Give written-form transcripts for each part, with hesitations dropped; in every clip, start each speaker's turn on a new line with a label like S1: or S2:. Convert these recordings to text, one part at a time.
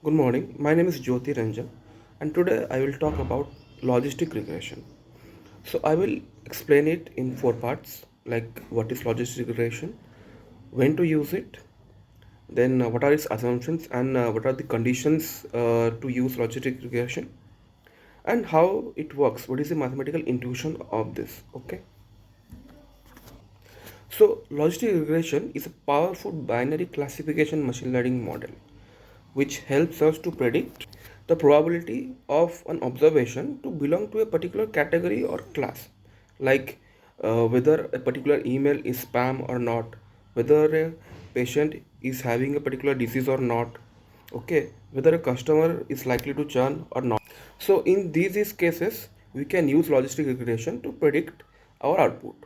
S1: Good morning. My name is Jyoti Ranjan, and today I will talk about logistic regression. So I will explain it in four parts, like what is logistic regression, when to use it, then what are its assumptions and what are the conditions to use logistic regression, and how it works. What is the mathematical intuition of this? Okay. So logistic regression is a powerful binary classification machine learning model which helps us to predict the probability of an observation to belong to a particular category or class, like whether a particular email is spam or not, whether a patient is having a particular disease or not, okay, whether a customer is likely to churn or not. So in these cases, we can use logistic regression to predict our output.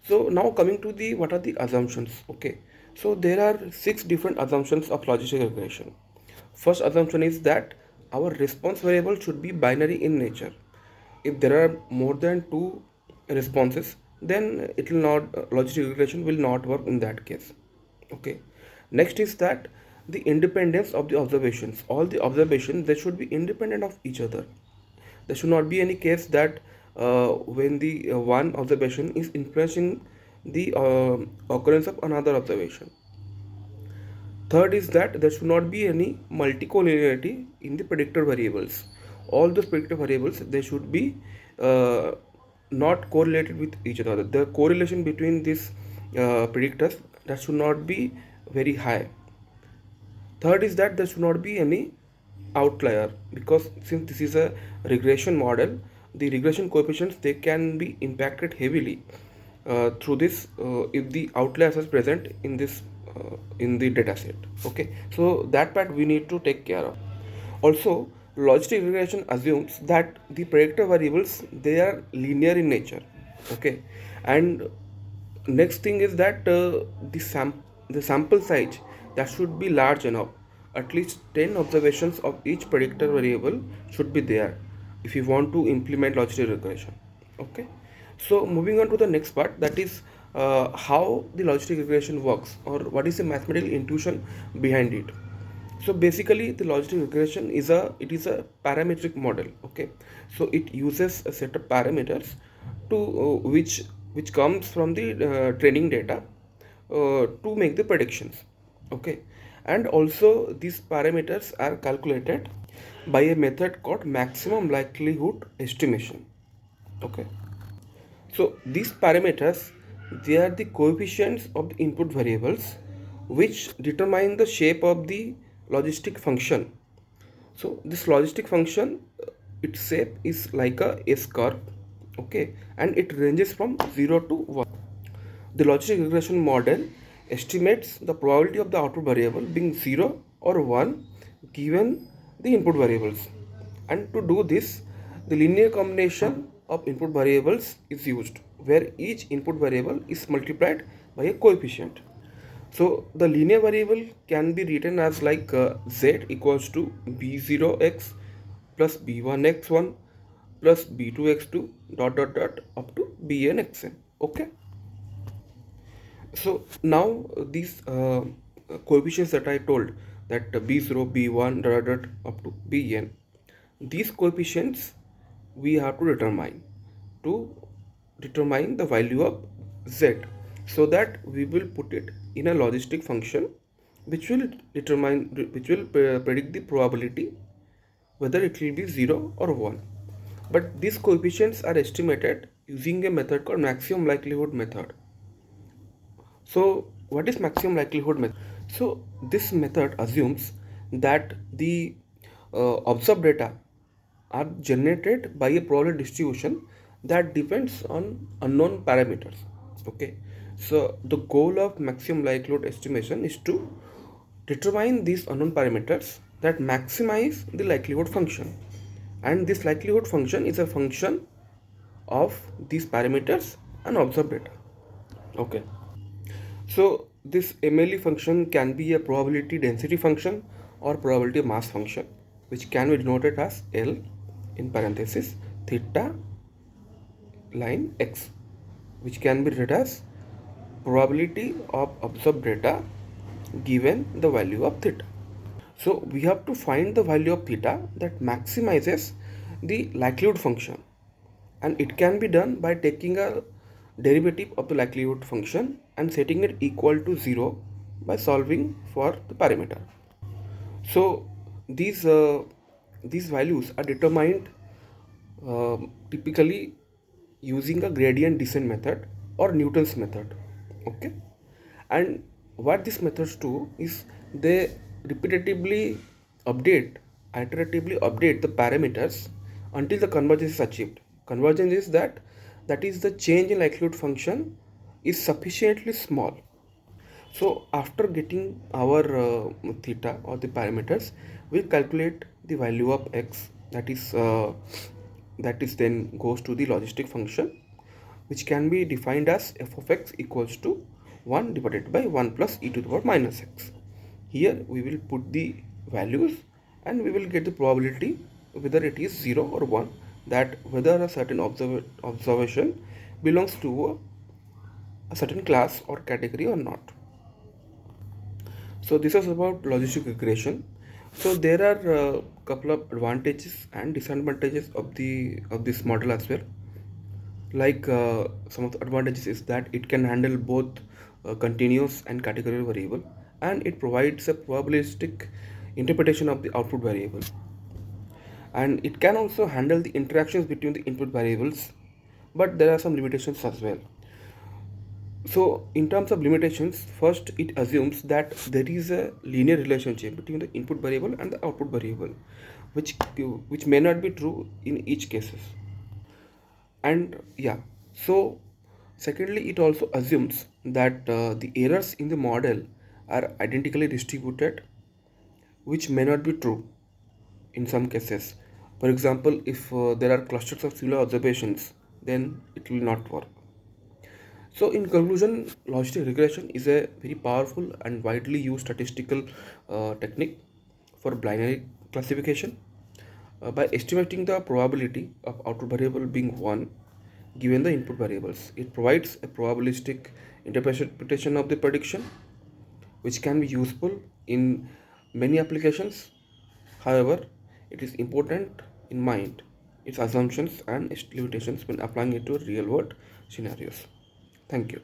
S1: So now coming to the what are the assumptions? Okay, so there are six different assumptions of logistic regression. First assumption is that our response variable should be binary in nature. If there are more than two responses, then it will not logistic regression will not work in that case. Okay. Next is that the independence of the observations. All the observations they should be independent of each other. There should not be any case that when the one observation is influencing the occurrence of another observation. Third is that there should not be any multicollinearity in the predictor variables. All those predictor variables they should be uh, not correlated with each other. The correlation between these predictors that should not be very high. Third is that there should not be any outlier, because since this is a regression model, the regression coefficients they can be impacted heavily through this if the outliers is present in the data set. Okay, so that part we need to take care of. Also, logistic regression assumes that the predictor variables they are linear in nature. Okay, and next thing is that the sample size that should be large enough. At least 10 observations of each predictor variable should be there if you want to implement logistic regression. Okay, so moving on to the next part, that is how the logistic regression works, or what is the mathematical intuition behind it. So basically the logistic regression is a parametric model. Okay, so it uses a set of parameters to which comes from the training data to make the predictions. Okay, and also these parameters are calculated by a method called maximum likelihood estimation. Okay, so these parameters they are the coefficients of the input variables which determine the shape of the logistic function. So this logistic function its shape is like a S curve, okay, and it ranges from 0 to 1. The logistic regression model estimates the probability of the output variable being 0 or 1 given the input variables. And to do this, the linear combination of input variables is used, where each input variable is multiplied by a coefficient. So the linear variable can be written as like z equals to b0x plus b1x1 plus b2x2 dot up to bnxn. Okay. So now these coefficients that I told, that b0, b1 dot up to bn, these coefficients we have to determine the value of z, so that we will put it in a logistic function which will predict the probability whether it will be 0 or 1. But these coefficients are estimated using a method called maximum likelihood method. So what is maximum likelihood method? So this method assumes that the observed data are generated by a probability distribution that depends on unknown parameters. Okay, so the goal of maximum likelihood estimation is to determine these unknown parameters that maximize the likelihood function, and this likelihood function is a function of these parameters and observed data. Okay, so this MLE function can be a probability density function or probability mass function, which can be denoted as L in parenthesis theta line x, which can be written as probability of observed data given the value of theta. So we have to find the value of theta that maximizes the likelihood function, and it can be done by taking a derivative of the likelihood function and setting it equal to 0 by solving for the parameter. So these uh, these values are determined typically using a gradient descent method or Newton's method. Okay, and what these methods do is they repetitively update, iteratively update the parameters until the convergence is achieved. Convergence is that is the change in likelihood function is sufficiently small. So after getting our theta or the parameters, we calculate the value of x, that is then goes to the logistic function, which can be defined as f of x equals to 1 divided by 1 plus e to the power minus x. Here we will put the values and we will get the probability whether it is 0 or 1, that whether a certain observation belongs to a certain class or category or not. So this is about logistic regression. So there are a couple of advantages and disadvantages of this model as well. Like some of the advantages is that it can handle both continuous and categorical variable, and it provides a probabilistic interpretation of the output variable, and it can also handle the interactions between the input variables, but there are some limitations as well. So, in terms of limitations, first it assumes that there is a linear relationship between the input variable and the output variable, which may not be true in each cases. And yeah, so secondly, it also assumes that the errors in the model are identically distributed, which may not be true in some cases. For example, if there are clusters of similar observations, then it will not work. So, in conclusion, logistic regression is a very powerful and widely used statistical technique for binary classification. By estimating the probability of output variable being 1 given the input variables, it provides a probabilistic interpretation of the prediction, which can be useful in many applications. However, it is important in mind its assumptions and its limitations when applying it to real world scenarios. Thank you.